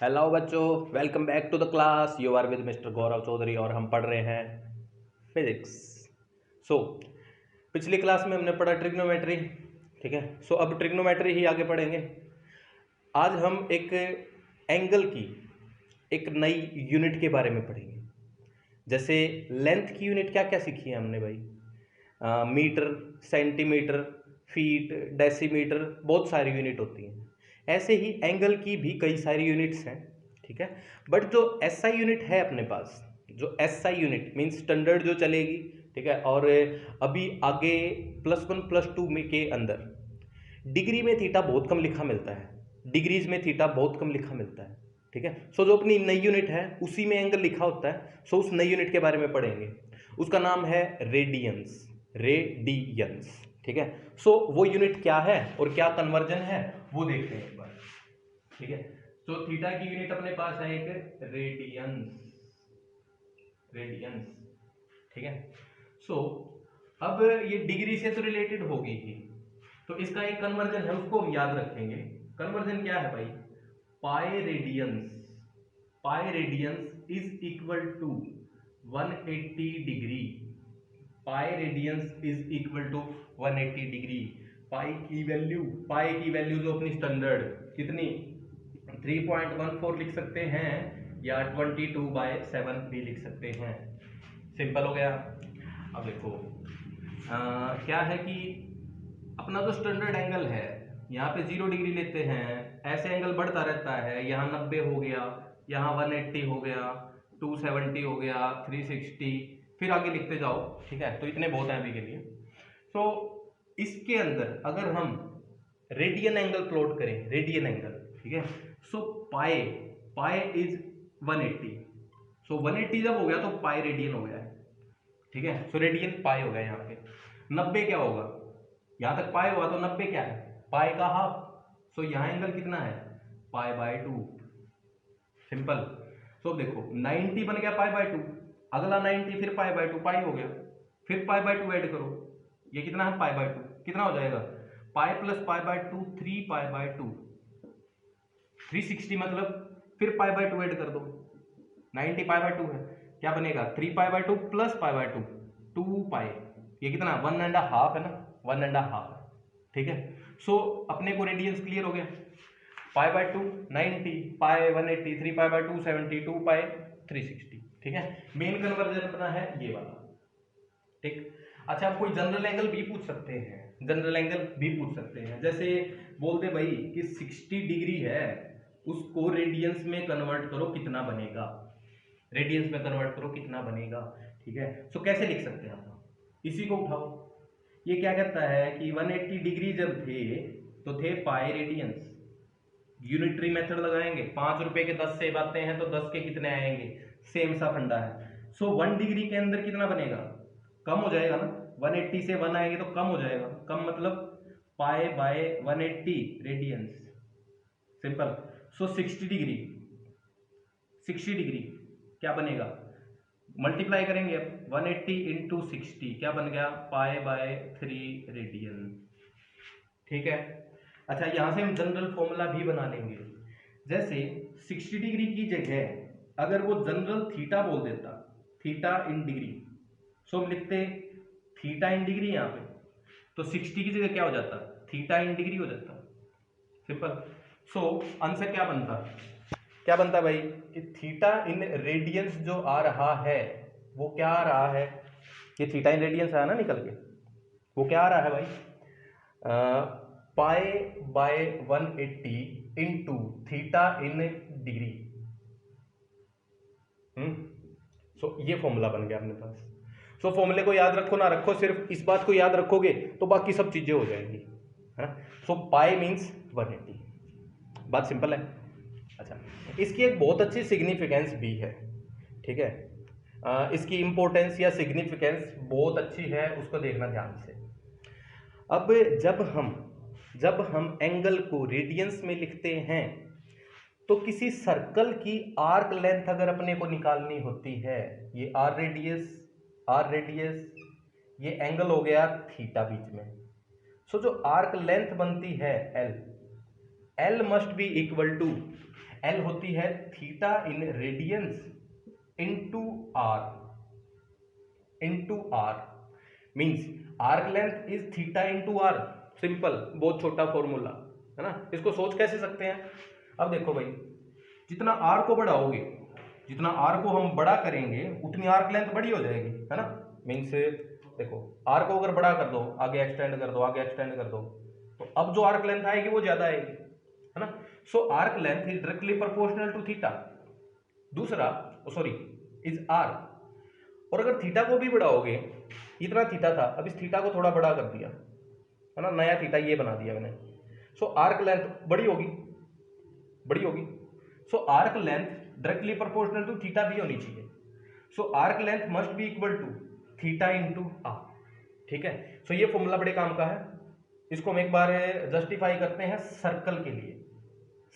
Hello बच्चों, welcome back to the class. You are with mister Gaurav Chaudhary और हम पढ़ रहे हैं फिजिक्स। सो पिछली क्लास में हमने पढ़ा ट्रिग्नोमेट्री, ठीक है। सो अब ट्रिग्नोमेट्री ही आगे पढ़ेंगे। आज हम एक एंगल की एक नई यूनिट के बारे में पढ़ेंगे। जैसे लेंथ की यूनिट क्या क्या सीखी है हमने भाई, मीटर, सेंटीमीटर, फीट, डेसीमीटर, बहुत सारी यूनिट होती हैं। ऐसे ही एंगल की भी कई सारी यूनिट्स हैं, ठीक है। बट जो एसआई यूनिट है अपने पास, जो एसआई यूनिट मीन्स स्टैंडर्ड जो चलेगी, ठीक है। और अभी आगे +1 +2 में के अंदर डिग्री में थीटा बहुत कम लिखा मिलता है, डिग्रीज में थीटा बहुत कम लिखा मिलता है, ठीक है। सो जो अपनी नई यूनिट है उसी में एंगल लिखा होता है। सो उस नई यूनिट के बारे में पढ़ेंगे, उसका नाम है रेडियंस। रेडियंस, ठीक है। सो वो यूनिट क्या है और क्या कन्वर्जन है वो देखते हैं एक बार, ठीक है। तो थीटा की यूनिट अपने पास है एक रेडियंस, रेडियंस, ठीक है। सो अब ये डिग्री से तो रिलेटेड होगी ही, तो इसका एक कन्वर्जन है उसको हम याद रखेंगे। कन्वर्जन क्या है भाई, pi radians. Pi radians is equal to 180 degree. Pi radians is equal to 180 degree. Pi की वैल्यू जो अपनी स्टैंडर्ड कितनी 3.14 लिख सकते हैं या 22/7 भी लिख सकते हैं। सिंपल हो गया। अब देखो क्या है कि अपना जो स्टैंडर्ड एंगल है यहाँ पे 0 डिग्री लेते हैं, ऐसे एंगल बढ़ता रहता है। यहाँ 90 हो गया, यहाँ 180 हो गया, 270 हो गया, 360, फिर आगे लिखते जाओ, ठीक है। तो इतने बहुत हैं अभी के लिए। तो इसके अंदर अगर हम रेडियन एंगल प्लॉट करें, रेडियन एंगल, ठीक है। सो पाई, पाई इज 180। सो 180 जब हो गया तो पाई रेडियन हो गया है, ठीक है। सो रेडियन पाई हो गया। यहाँ पे 90 क्या होगा, यहाँ तक पाई हुआ तो 90 क्या है, पाई का हाफ। सो यहाँ एंगल कितना है, पाई/2। सिंपल। सो देखो 90 बन गया पाई/2, अगला 90 फिर पाई/2, पाई हो गया, फिर पाई/2 ऐड करो, ये कितना है पाई/2, कितना हो जाएगा पाई प्लस पाई/2 3 पाई/2, 360 मतलब फिर पाई/2 ऐड कर दो, 90 पाई/2 है, क्या बनेगा 3 पाई/2 प्लस पाई/2 2 पाई, ये कितना 1.5 है ना, 1.5, ठीक है। सो अपने को रेडियंस क्लियर हो गया, पाई/2 90, पाई 180, 3 पाई/2 70, 2 पाई 360, ठीक है। मेन कन्वर्जन अपना है ये वाला, ठीक। अच्छा, आप कोई जनरल एंगल भी पूछ सकते हैं, जनरल एंगल भी पूछ सकते हैं। जैसे बोलते भाई कि 60 डिग्री है, उसको रेडियंस में कन्वर्ट करो कितना बनेगा, रेडियंस में कन्वर्ट करो कितना बनेगा, ठीक है। सो कैसे लिख सकते हैं आप, इसी को उठाओ। ये क्या कहता है कि 180 डिग्री जब थे तो थे पाई रेडियंस। यूनिटरी मेथड लगाएंगे, 5 रुपए के 10 सेब आते हैं तो 10 के कितने आएंगे, सेम सा फंडा है। सो 1 डिग्री के अंदर कितना बनेगा, कम हो जाएगा ना, 180 से 1 आएंगे तो कम हो जाएगा, कम मतलब पाई/180 रेडियंस। सिंपल। सो 60 डिग्री, 60 डिग्री क्या बनेगा, मल्टीप्लाई करेंगे अब 180 इंटू 60, क्या बन गया पाई/3 रेडियन, ठीक है। अच्छा, यहां से हम जनरल फॉर्मूला भी बना लेंगे। जैसे 60 डिग्री की जगह अगर वो जनरल थीटा बोल देता, थीटा इन डिग्री, सो हम लिखते थीटा इन डिग्री यहाँ पे, तो 60 की जगह क्या हो जाता, थीटा इन डिग्री हो जाता। सिंपल। सो आंसर क्या बनता भाई कि थीटा इन रेडियंस जो आ रहा है वो क्या आ रहा है, ये थीटा इन रेडियंस आया ना निकल के, वो क्या आ रहा है भाई, पाई/180 इंटू थीटा इन डिग्री। सो ये फॉर्मूला बन गया अपने पास। सो फॉर्मूले को याद रखो ना रखो, सिर्फ इस बात को याद रखोगे तो बाकी सब चीजें हो जाएंगी, है ना। सो पाई मीन्स 180, बात सिंपल है। अच्छा, इसकी एक बहुत अच्छी सिग्निफिकेंस भी है, ठीक है। इसकी इंपॉर्टेंस या सिग्निफिकेंस बहुत अच्छी है, उसको देखना ध्यान से। अब जब हम एंगल को रेडियंस में लिखते हैं तो किसी सर्कल की आर्क लेंथ अगर अपने को निकालनी होती है, ये आर रेडियस, ये एंगल हो गया थीटा बीच में। सो जो आर्क लेंथ बनती है L must be equal to L होती है theta in radians into R means arc length is theta into R. Simple, बहुत छोटा फॉर्मूला है ना। इसको सोच कैसे सकते हैं? अब देखो भाई, जितना आर को बढ़ाओगे, जितना आर को हम बड़ा करेंगे उतनी आर्क लेंथ बड़ी हो जाएगी, है ना। मीन्स देखो, आर को अगर बड़ा कर दो, आगे एक्सटेंड कर दो, आगे एक्सटेंड कर दो, तो अब जो आर्क लेंथ आएगी वो ज्यादा आएगी, है ना। So arc length is directly proportional to theta. दूसरा सॉरी इज आर। और अगर थीटा को भी बढ़ाओगे, इतना थीटा था, अब इस थीटा को थोड़ा बड़ा कर दिया, है ना, नया थीटा ये बना दिया मैंने। सो आर्क लेंथ बड़ी होगी, बड़ी होगी। So arc length directly proportional to theta भी होनी चाहिए। So arc length must be equal to theta into R. ठीक है। सो ये फॉर्मूला बड़े काम का है। इसको हम एक बार जस्टिफाई करते हैं सर्कल के लिए।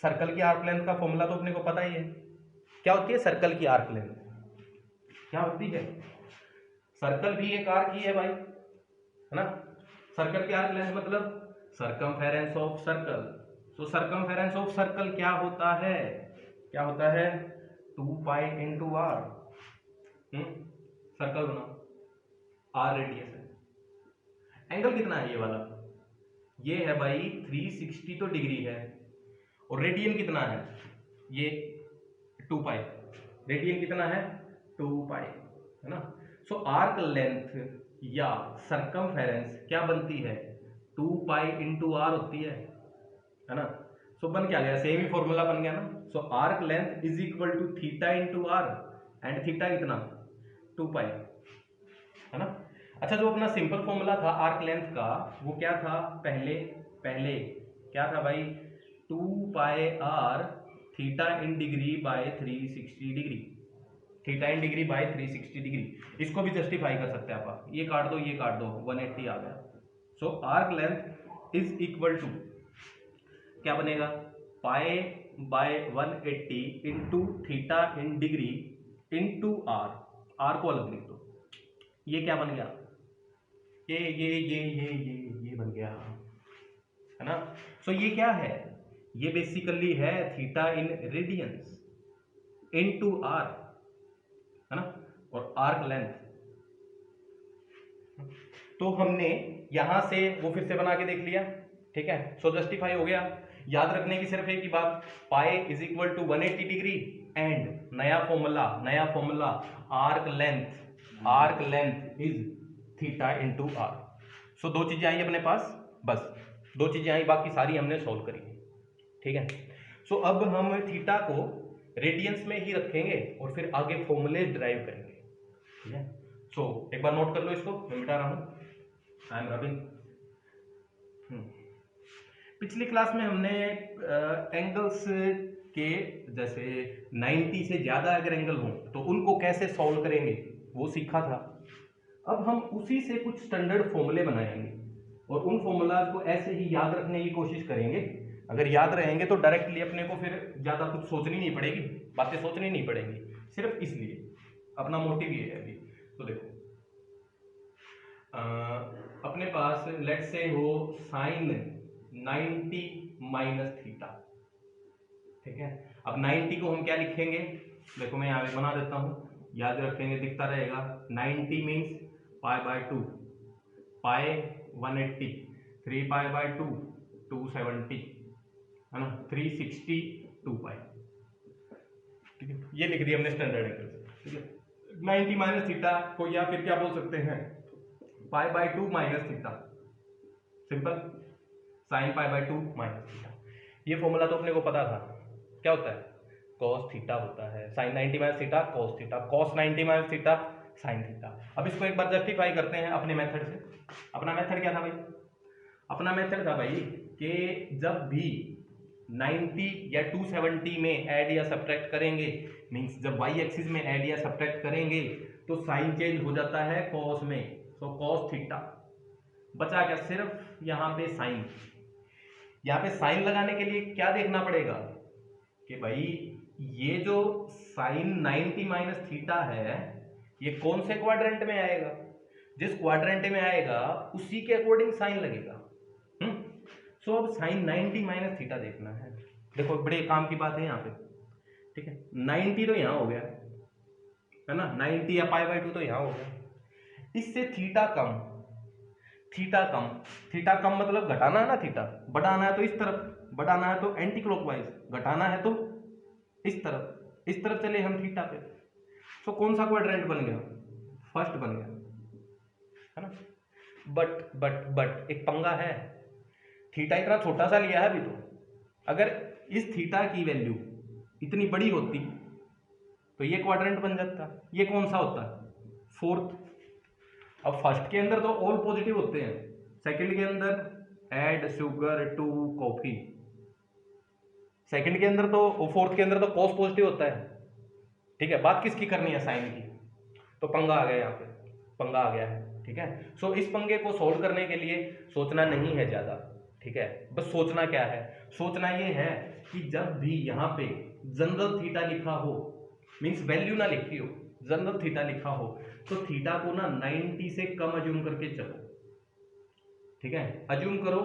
सर्कल की आर्क लेंथ का फॉर्मूला तो अपने को पता ही है। क्या होती है सर्कल की आर्क लेंथ? क्या होती है? सर्कल भी एक आर्क ही है भाई, है ना। सर्कल की आर्क लेंथ मतलब circumference of circle. So circumference of circle क्या होता है? क्या होता है? 2 पाई इंटू आर। सर्कल बना, आर रेडियस है। एंगल कितना है ये वाला? ये है भाई 360 तो डिग्री है। और रेडियन कितना है? ये 2 पाई। रेडियन कितना है? 2 पाई, है ना। सो आर्क लेंथ या सर्कमफेरेंस क्या बनती है? 2 पाई इंटू आर होती है ना। सो बन क्या गया? सेम ही फॉर्मूला बन गया ना। So arc length is equal to theta into R, and theta कितना? 2 पाई, है ना। अच्छा, जो अपना सिंपल फॉर्मूला था आर्क लेंथ का, वो क्या था? पहले क्या था भाई? 2 pi R theta in degree by 360 degree. Theta in degree by 360 degree. इसको भी जस्टिफाई कर सकते हैं आप। ये काट दो, ये काट दो, 180 आ गया। So arc length is equal to क्या बनेगा? Pi by 180 into theta in degree into R. R को अलग लिख दो। ये क्या बन गया? ये बन गया, है ना। सो ये क्या है? ये बेसिकली है theta in radians into R, है ना। और आर्क लेंथ, तो हमने यहां से वो फिर से बना के देख लिया। ठीक है। सो जस्टिफाई हो गया। याद रखने की सिर्फ एक ही बात, pi is equal to 180 degree and नया formula arc length is theta into R. So दो चीजें आई अपने पास, बस दो चीजें आई, बाकी सारी हमने सोल्व करी। ठीक है। सो अब हम थीटा को रेडियंस में ही रखेंगे और फिर आगे फॉर्मूले ड्राइव करेंगे। ठीक है। सो एक बार नोट कर लो इसको, मैं मिटा रहा हूं। I am rubbing. पिछली क्लास में हमने एंगल्स के जैसे 90 से ज्यादा अगर एंगल हो तो उनको कैसे सॉल्व करेंगे वो सीखा था। अब हम उसी से कुछ स्टैंडर्ड फॉर्मूले बनाएंगे और उन फॉर्मूलाज को ऐसे ही याद रखने की कोशिश करेंगे। अगर याद रहेंगे तो डायरेक्टली अपने को फिर ज़्यादा कुछ सोचनी नहीं पड़ेगी, बातें सोचनी नहीं पड़ेंगी। सिर्फ इसलिए अपना मोटिव ये है अभी। तो देखो, अपने पास लेट से हो साइन 90 माइनस थीटा। ठीक है। अब 90 को हम क्या लिखेंगे? देखो मैं यहाँ बना देता हूँ, याद रखेंगे, दिखता रहेगा। 90 means pi by 2, pi 180, 3 pi by 2 270, है ना, 360 2 पाई। ठीक है, ये लिख दिया हमने स्टैंडर्ड एंगल। ठीक है। 90 माइनस थीटा को या फिर क्या बोल सकते हैं? पाई by 2 minus theta. Simple, sine pi by 2 minus theta. ये फॉर्मूला तो अपने को पता था। क्या होता है? कॉस थीटा होता है। Sine 90 minus theta cos theta, cos 90 minus theta sine theta. अब इसको एक बार जस्टिफाई करते हैं अपने मेथड से। अपना मेथड क्या था भाई? अपना मेथड था भाई कि जब भी 90 या 270 में ऐड या सब्ट्रैक्ट करेंगे, मींस जब वाई एक्सिस में ऐड या सब्ट्रैक्ट करेंगे तो साइन चेंज हो जाता है कॉस में। सो कॉस थीटा बचा क्या? सिर्फ यहाँ पे साइन। यहाँ पे साइन लगाने के लिए क्या देखना पड़ेगा कि भाई ये जो साइन 90 माइनस थीटा है ये कौन से क्वाड्रेंट में आएगा? जिस क्वाड्रेंट में आएगा उसी के अकॉर्डिंग साइन लगेगा। सो अब साइन 90 माइनस थीटा देखना है। देखो बड़े काम की बात है यहाँ पे। ठीक है, 90 तो यहाँ हो गया है ना, 90 या पाई बाय 2 तो यहाँ हो गया। इससे थीटा कम, थीटा कम, थीटा कम मतलब घटाना है ना, थीटा बढ़ाना है तो इस तरफ, बढ़ाना है तो एंटी क्लॉकवाइज, घटाना है तो इस तरफ चले हम थीटा पे। तो कौन सा क्वाड्रेंट बन गया? फर्स्ट बन गया, है ना। बट एक पंगा है, थीटा इतना छोटा सा लिया है अभी तो, अगर इस थीटा की वैल्यू इतनी बड़ी होती तो ये क्वाड्रेंट बन जाता। ये कौन सा होता है? फोर्थ। अब फर्स्ट के अंदर तो ऑल पॉजिटिव होते हैं, सेकंड के अंदर add sugar to coffee, second के अंदर तो, फोर्थ के अंदर तो कॉस पॉजिटिव होता है। ठीक है, बात किसकी करनी है? साइन की। तो पंगा आ गया यहाँ पे, पंगा आ गया है। ठीक है, सो इस पंगे को सोल्व करने के लिए सोचना नहीं है ज्यादा। ठीक है, बस सोचना क्या है? सोचना ये है कि जब भी यहाँ पे जनरल थीटा लिखा हो, मीन्स वैल्यू ना लिखी हो, जनरल थीटा लिखा हो, तो थीटा को ना 90 से कम अज्यूम करके चलो। ठीक है, अज्यूम करो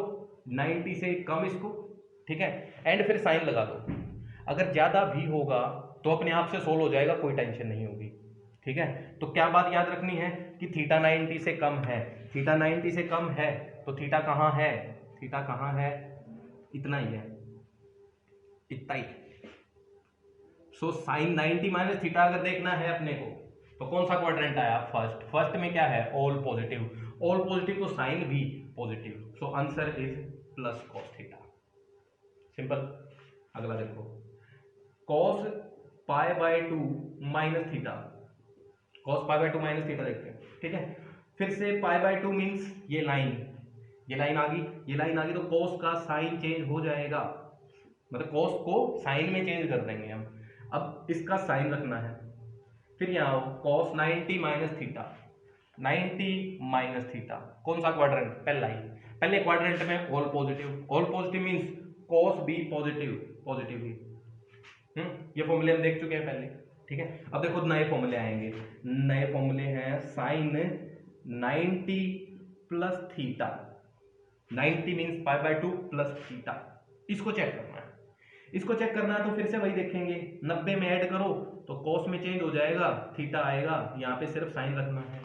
90 से कम इसको। ठीक है, एंड फिर साइन लगा दो। अगर ज्यादा भी होगा तो अपने आप से सोल्व हो जाएगा, कोई टेंशन नहीं होगी। ठीक है, तो क्या बात याद रखनी है कि थीटा 90 से कम है, थीटा 90 से कम है तो थीटा कहाँ है? थीटा कहाँ है? इतना ही है, इतना ही। सो साइन 90 माइनस थीटा अगर देखना है अपने को तो कौन सा क्वाड्रेंट आया? फर्स्ट। फर्स्ट में क्या है? ऑल पॉजिटिव, ऑल पॉजिटिव तो साइन भी positive, so answer is plus cos theta. Simple. अगला देखो, cos pi by 2 minus theta, cos pi by 2 minus theta देखते हैं। ठीक है, फिर से पाई बाय 2 मीन्स ये लाइन, ये लाइन आ गई, ये लाइन आ गई, तो कॉस का साइन चेंज हो जाएगा, मतलब कॉस को साइन में चेंज कर देंगे हम। अब इसका साइन रखना है, फिर यहाँ आओ, cos 90 minus theta, 90 minus theta, कौन सा क्वाड्रेंट? पहला ही, पहले क्वाड्रेंट में all positive, all positive means cos भी पॉजिटिव, पॉजिटिव ही। ये फॉर्मूले हम देख चुके हैं पहले। ठीक है, अब देखो नए फॉर्मूले आएंगे, नए फॉर्मूले हैं sine 90 plus theta, 90 means pi by 2 plus theta. इसको चेक करना है, इसको चेक करना है तो फिर से वही देखेंगे, 90 में ऐड करो तो कॉस में चेंज हो जाएगा, थीटा आएगा, यहाँ पे सिर्फ साइन रखना है।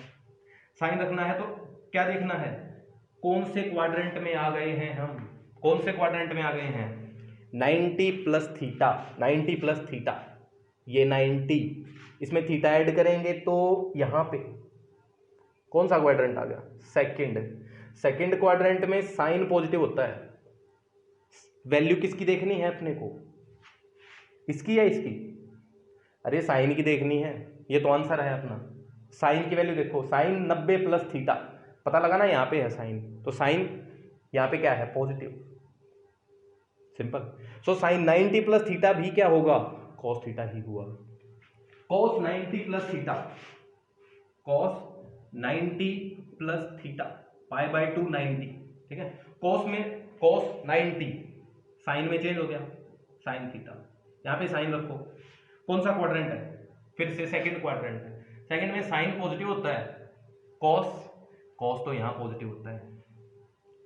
साइन रखना है तो क्या देखना है? कौन से क्वाड्रेंट में आ गए हैं हम, कौन से क्वाड्रेंट में आ गए हैं? 90 प्लस थीटा, 90 प्लस थीटा, ये 90, इसमें थीटा ऐड करेंगे तो यहाँ पे कौन सा क्वाड्रेंट आ गया? सेकंड। सेकंड क्वाड्रेंट में साइन पॉजिटिव होता है। वैल्यू किसकी देखनी है अपने को? इसकी या इसकी? अरे साइन की देखनी है, ये तो आंसर है अपना। साइन की वैल्यू देखो, साइन 90 प्लस थीटा, पता लगा ना यहाँ पे है साइन, तो साइन यहाँ पे क्या है? Positive. Simple. So sine 90 plus theta भी क्या होगा? कॉस थीटा ही हुआ। Cos 90 plus theta, cos 90 plus theta, pi by 2 90। ठीक है, कॉस में कॉस 90, साइन में चेंज हो गया, साइन थीटा, यहाँ पे साइन रखो। कौन सा क्वाड्रेंट है? फिर से सेकंड क्वाड्रेंट है, सेकंड में साइन पॉजिटिव होता है, कॉस, कॉस तो यहाँ पॉजिटिव होता है,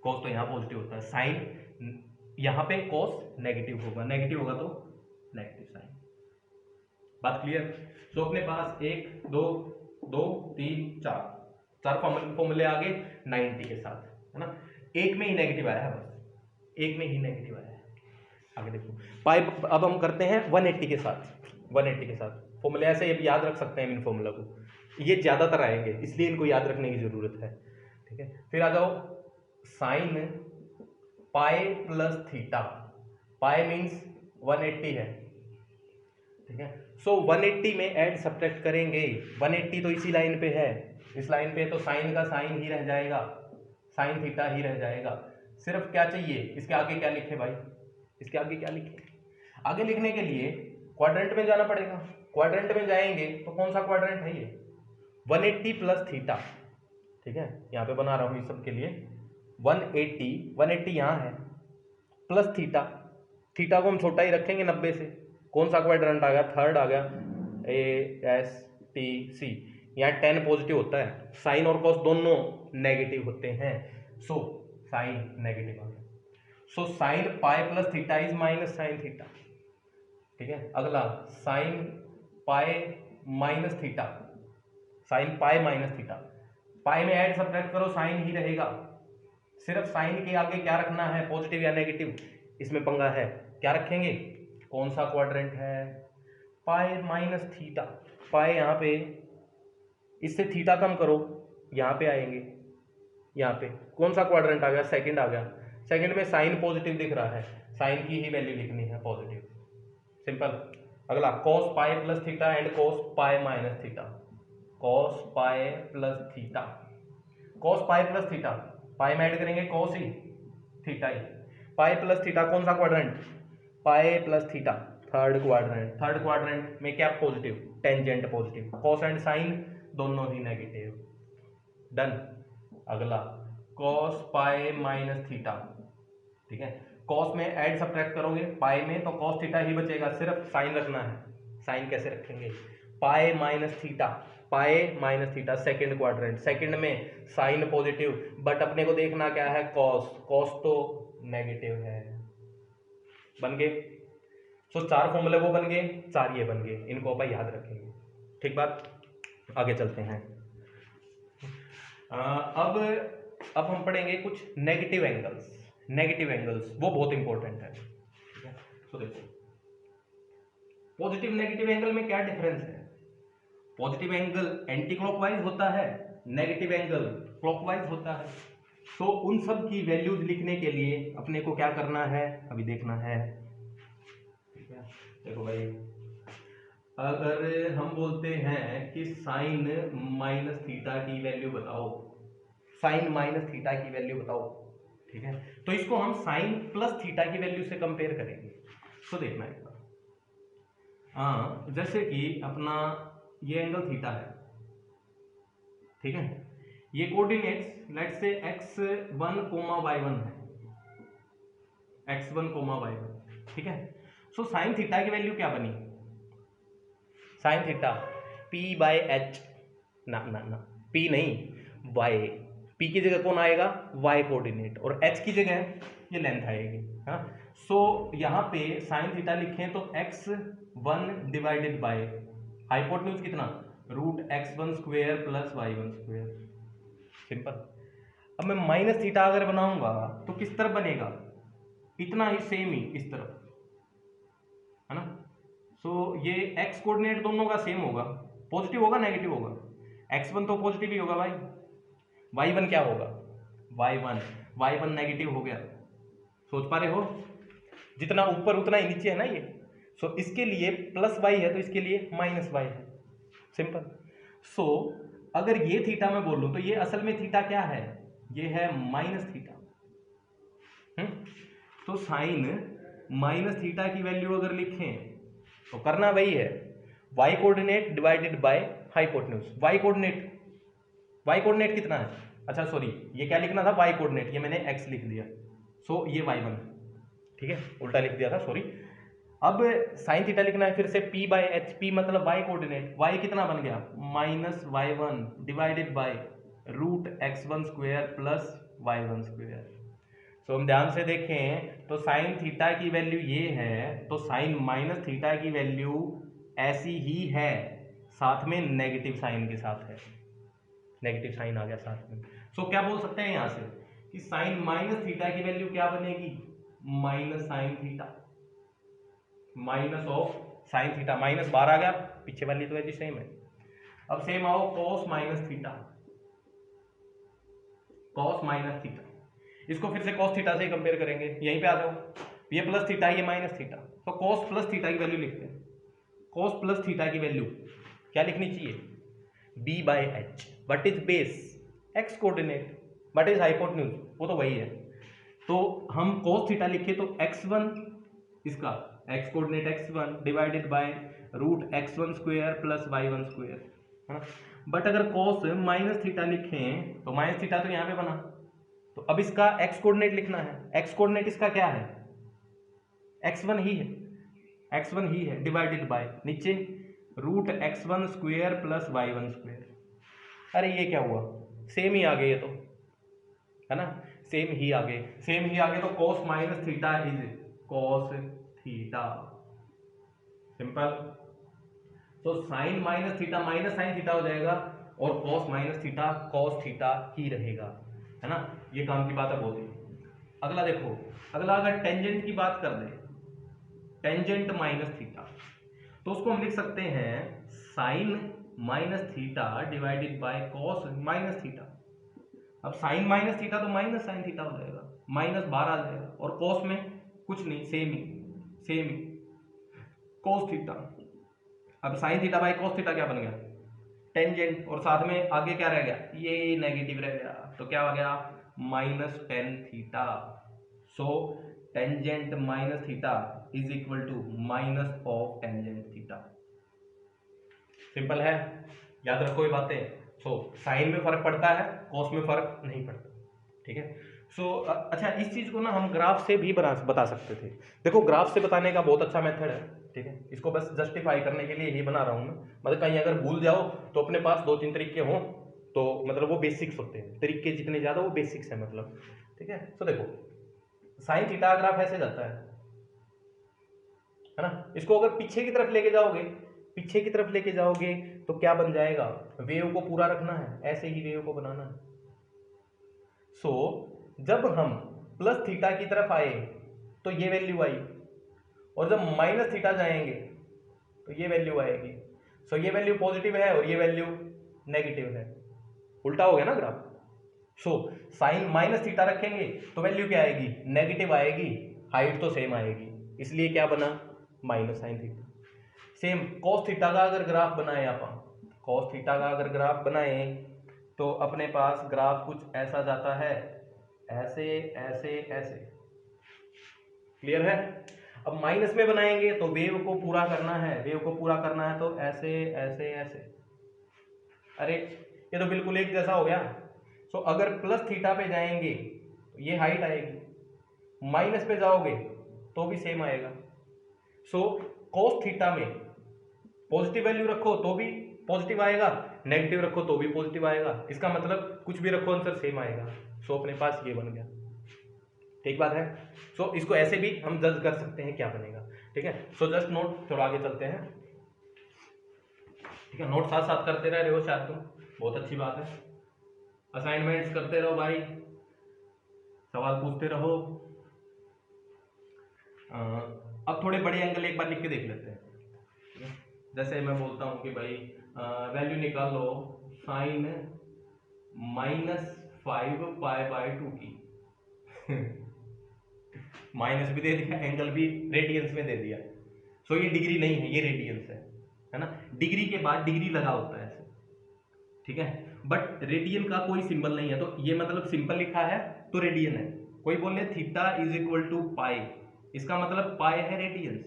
कॉस तो यहाँ पॉजिटिव होता है, साइन यहाँ पे कॉस नेगेटिव होगा, नेगेटिव होगा तो नेगेटिव साइन। बात क्लियर? सो अपने पास 1 2 2 3 4 चार फॉर्मूले आ गए 90 के साथ, है ना। एक में ही नेगेटिव आया है, बस एक में ही नेगेटिव आया है। आगे देखो, पाई अब हम करते हैं 180 के साथ, 180 के साथ फॉर्मूले ऐसे ये याद रख सकते हैं इन फॉर्मूला को, ये ज़्यादातर आएंगे इसलिए इनको याद रखने की ज़रूरत है। ठीक है, फिर आ जाओ साइन पाई प्लस थीटा, पाई मीन्स 180 है। ठीक है, सो 180 में ऐड सब्ट्रैक्ट करेंगे, 180 तो इसी लाइन पे है, इस लाइन पे, तो साइन का साइन ही रह जाएगा, साइन थीटा ही रह जाएगा। सिर्फ क्या चाहिए? इसके आगे क्या लिखे भाई? इसके आगे क्या लिखे? आगे लिखने के लिए क्वाड्रेंट में जाना पड़ेगा, क्वाड्रेंट में जाएंगे तो कौन सा क्वाड्रेंट है ये? 180 प्लस थीटा। ठीक है, यहाँ पे बना रहा हूँ इस सब के लिए, 180 यहाँ है, प्लस थीटा, थीटा को हम छोटा ही रखेंगे 90 से। कौन सा क्वाड्रेंट आ गया? थर्ड आ गया, ASTC। यहाँ 10 पॉजिटिव होता है, साइन और कॉस दोनों नेगेटिव होते हैं, सो साइन नेगेटिव आ गया। So sine pi plus theta is minus sine theta. ठीक है। अगला sine pi minus theta, sine pi minus theta, pi में ऐड सब्ट्रैक्ट करो साइन ही रहेगा, सिर्फ साइन के आगे क्या रखना है, पॉजिटिव या नेगेटिव, इसमें पंगा है। क्या रखेंगे, कौन सा क्वाड्रेंट है, पाई माइनस थीटा, पाई यहाँ पे, इससे थीटा कम करो, यहाँ पे आएंगे, यहाँ पे कौन सा क्वाड्रेंट आ गया, सेकंड आ गया, सेकंड में साइन पॉजिटिव दिख रहा है, साइन की ही वैल्यू लिखनी है पॉजिटिव, सिंपल। अगला cos pi plus theta and cos pi minus theta, cos pi plus theta, cos pi plus theta, pi में ऐड करेंगे कॉस ही, थीटा ही, पाई प्लस थीटा कौन सा quadrant, pi plus theta, third quadrant, third quadrant में क्या positive, tangent positive, cos and sine दोनों ही नेगेटिव, डन। अगला कॉस पाई माइनस थीटा, ठीक है, कॉस में ऐड सब्ट्रैक्ट करोगे पाई में तो कॉस थीटा ही बचेगा, सिर्फ साइन रखना है, साइन कैसे रखेंगे, पाई माइनस थीटा, पाई minus theta second quadrant, second में साइन पॉजिटिव, बट अपने को देखना क्या है, कॉस, कॉस तो नेगेटिव है, बन गए। सो चार फॉर्मूले वो बन गए, चार ये बन गए, इनको अपन याद रखेंगे, ठीक बात। आगे चलते हैं। अब हम पढ़ेंगे कुछ नेगेटिव एंगल्स, नेगेटिव एंगल्स वो बहुत इंपॉर्टेंट है, ठीक है। तो देखो पॉजिटिव नेगेटिव एंगल में क्या डिफरेंस है, पॉजिटिव एंगल एंटी क्लॉकवाइज होता है, नेगेटिव एंगल क्लॉकवाइज होता है। तो उन सब की वैल्यूज लिखने के लिए अपने को क्या करना है, अभी देखना है, ठीक है। देखो भाई, अगर हम बोलते हैं कि साइन माइनस थीटा की वैल्यू बताओ, साइन माइनस थीटा की वैल्यू बताओ, ठीक है, तो इसको हम साइन प्लस थीटा की वैल्यू से कंपेयर करेंगे। तो देखना एक बार, हाँ, जैसे कि अपना ये एंगल थीटा है, ठीक है, ये coordinates let's say x1 y1 है, x1 y1, ठीक है। सो साइन थीटा की वैल्यू क्या बनी, sine theta p by H, ना ना ना, p नहीं, y, p की जगह कौन आएगा, y कोऑर्डिनेट, और h की जगह ये लेंथ आएगी, हाँ। सो यहाँ पे साइन थीटा लिखें तो x1 डिवाइडेड बाय हाइपोटेन्यूज कितना, root x1 square plus y1 square, simple. अब मैं माइनस थीटा अगर बनाऊंगा तो किस तरफ बनेगा, इतना ही, सेम ही इस तरफ, है ना। सो ये x कोऑर्डिनेट दोनों का सेम होगा, पॉजिटिव होगा नेगेटिव होगा, x1 तो पॉजिटिव ही होगा भाई, y1 क्या होगा, y1 नेगेटिव हो गया, सोच पा रहे हो, जितना ऊपर उतना ही नीचे है ना ये। सो इसके लिए प्लस y है तो इसके लिए माइनस y है, सिंपल। सो अगर ये थीटा मैं बोलूं तो ये असल में थीटा क्या है, ये है माइनस थीटा, तो साइन माइनस थीटा की वैल्यू अगर लिखें तो करना वही है, y coordinate divided by hypotenuse, y coordinate कितना है, अच्छा सॉरी ये क्या लिखना था, y कोऑर्डिनेट, ये मैंने x लिख दिया, सो ये y1, ठीक है, उल्टा लिख दिया था, सॉरी। अब साइन थीटा लिखना है फिर से p बाय एच, p मतलब y कोऑर्डिनेट, y कितना बन गया, minus y1 divided by root x1 square plus y1 square. तो हम ध्यान से देखें तो साइन थीटा की वैल्यू ये है, तो साइन माइनस थीटा की वैल्यू ऐसी ही है, साथ में नेगेटिव साइन के साथ है, नेगेटिव साइन आ गया साथ में। सो क्या बोल सकते हैं यहां से कि साइन माइनस थीटा की वैल्यू क्या बनेगी, minus sine theta, minus of sine theta, minus बार आ गया, पीछे वाली तो वैल्यू सेम है। अब सेम आओ cos minus theta, cos minus theta, इसको फिर से कॉस थीटा से कंपेयर करेंगे, यहीं पे आ जाओ, ये प्लस थीटा ये माइनस थीटा, तो कॉस प्लस थीटा की वैल्यू लिखते हैं, कॉस प्लस थीटा की वैल्यू क्या लिखनी चाहिए, b by H, what is base, x coordinate, what is hypotenuse, वो तो वही है, तो हम कॉस थीटा लिखे तो x1, इसका x coordinate x1 divided by root x1 square plus y1 square, है ना। बट अगर कॉस माइनस थीटा लिखें तो माइनस थीटा तो यहाँ पे बना, तो अब इसका x कोऑर्डिनेट लिखना है, x कोऑर्डिनेट इसका क्या है, x1 ही है, x1 ही है, डिवाइडेड बाय नीचे root x1 square plus y1 square. अरे ये क्या हुआ, सेम ही आ गए ये तो, है ना, सेम ही आ गए, सेम ही आ गए, तो cos minus theta is cos theta, simple. तो sine minus theta minus sine theta हो जाएगा और cos minus theta cos theta ही रहेगा, है ना। ये काम की बात है बहुत ही। अगला देखो, अगला अगर टेंजेंट की बात कर दे, टेंजेंट माइनस थीटा, तो उसको हम लिख सकते हैं sine minus theta divided by cos minus theta. अब साइन माइनस थीटा तो माइनस साइन थीटा हो जाएगा, माइनस बाहर आ जाएगा, और कॉस में कुछ नहीं, सेम ही कॉस थीटा। अब sine theta by cos theta क्या बन गया, टेंजेंट, और साथ में आगे क्या रह गया, ये नेगेटिव रह गया, तो क्या हो गया minus tan theta. So tangent minus theta is equal to minus of tangent theta. Simple है, याद रखो ये बातें। सो साइन में फर्क पड़ता है, कॉस में फर्क नहीं पड़ता, ठीक है। सो अच्छा, इस चीज को ना हम ग्राफ से भी बता सकते थे। देखो ग्राफ से बताने का बहुत अच्छा मेथड है, ठीक है। इसको बस जस्टिफाई करने के लिए ही बना रहा हूं मैं, मतलब कहीं अगर भूल जाओ तो अपने पास दो तीन तरीके हों, तो मतलब वो बेसिक्स होते हैं, तरीके जितने ज्यादा वो बेसिक्स है मतलब, ठीक है। तो देखो साइन थीटा ग्राफ ऐसे जाता है ना। इसको अगर पीछे की तरफ लेके जाओगे, पीछे की तरफ लेके जाओगे तो क्या बन जाएगा, वेव को पूरा रखना है, ऐसे ही वेव को बनाना है। सो जब हम प्लस थीटा की तरफ आए तो ये वैल्यू आई, और जब माइनस थीटा जाएंगे तो ये वैल्यू आएगी। सो ये वैल्यू पॉजिटिव है और ये वैल्यू नेगेटिव है, उल्टा हो गया ना graph. So sine minus theta रखेंगे तो वैल्यू क्या आएगी, नेगेटिव आएगी, हाइट तो सेम आएगी, इसलिए क्या बना minus sine theta. Same cos theta का अगर ग्राफ बनाए अपन, कॉस थीटा का अगर ग्राफ बनाए तो अपने पास ग्राफ कुछ ऐसा जाता है, ऐसे ऐसे ऐसे, क्लियर है। अब माइनस में बनाएंगे तो वेव को पूरा करना है, वेव को पूरा करना है तो ऐसे ऐसे ऐसे, अरे ये तो बिल्कुल एक जैसा हो गया। सो अगर प्लस थीटा पे जाएंगे तो ये हाइट आएगी, माइनस पे जाओगे तो भी सेम आएगा। सो कॉस थीटा में पॉजिटिव वैल्यू रखो तो भी पॉजिटिव आएगा, नेगेटिव रखो तो भी पॉजिटिव आएगा, इसका मतलब कुछ भी रखो आंसर सेम आएगा। सो अपने पास ये बन गया, ठीक बात है। सो इसको ऐसे भी हम जज कर सकते हैं क्या बनेगा, ठीक है। सो जस्ट नोट, थोड़ा आगे चलते हैं, ठीक है। नोट साथ साथ करते रह रहे हो शायद तुम, बहुत अच्छी बात है। असाइनमेंट्स करते रहो भाई, सवाल पूछते रहो। अब थोड़े बड़े एंगल एक बार लिख के देख लेते हैं, ठीक है। जैसे मैं बोलता हूँ कि भाई वैल्यू निकालो साइन -5π/2 की माइनस भी दे दिया, एंगल भी रेडियंस में दे दिया। सो ये डिग्री नहीं है, ये रेडियंस है ना। डिग्री के बाद डिग्री लगा होता है ऐसे, ठीक है, बट रेडियन का कोई सिंबल नहीं है, तो ये मतलब सिंपल लिखा है तो रेडियन है। कोई बोले थीटा इज इक्वल टू पाई, इसका मतलब पाई है रेडियंस।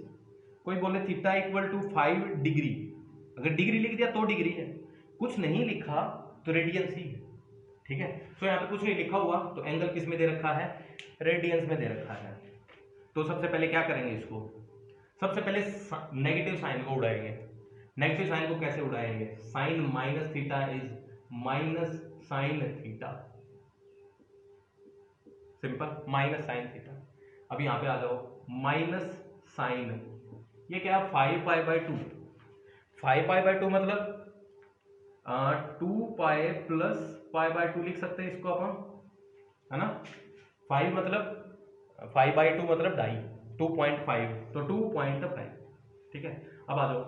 कोई बोले थीटा इक्वल टू 5 डिग्री, अगर डिग्री लिख दिया तो डिग्री है, कुछ नहीं लिखा तो रेडियंस ही है, ठीक है। सो यहाँ पे कुछ नहीं लिखा हुआ तो एंगल किस में दे रखा है, रेडियंस में दे रखा है। तो सबसे पहले क्या करेंगे, इसको सबसे पहले नेगेटिव साइन को उड़ाएंगे। नेगेटिव साइन को कैसे उड़ाएंगे, sine minus theta is minus sine theta, simple, minus sine theta. अब यहाँ पे आ जाओ, माइनस साइन, ये क्या, 5π/2, 5π/2 मतलब 2π प्लस π/2 लिख सकते हैं इसको अपन, है ना। 5 मतलब 5/2 मतलब 2.5, 2.5 तो 2.5, ठीक है। अब आ जाओ,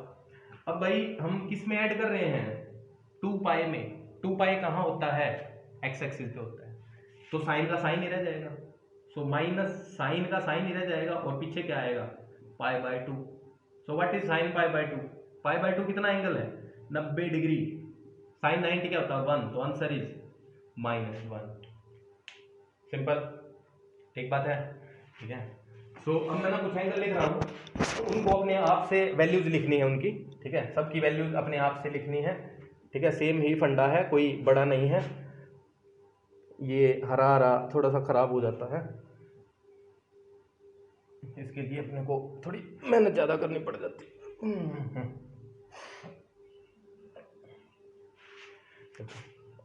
अब भाई हम किस में ऐड कर रहे हैं, 2π में। 2π कहाँ होता है, एक्स एक्सिस पे होता है, तो साइन का साइन ही रह जाएगा। सो माइनस साइन का साइन ही रह जाएगा और पीछे क्या आएगा, π/2। सो व्हाट इज साइन π/2, π/2 कितना एंगल है, 90 डिग्री। साइन 90 क्या होता है, 1, तो आंसर इज -1, सिंपल, ठीक बात है, ठीक है। सो अब मैं ना कुछ एंगल लिख रहा हूँ, तो उनको अपने आप से वैल्यूज लिखनी है उनकी, ठीक है, सबकी वैल्यूज अपने आप से लिखनी है, ठीक है। सेम ही फंडा है, कोई बड़ा नहीं है। ये हरा हरा थोड़ा सा खराब हो जाता है, इसके लिए अपने को थोड़ी मेहनत ज़्यादा करनी पड़ जाती है।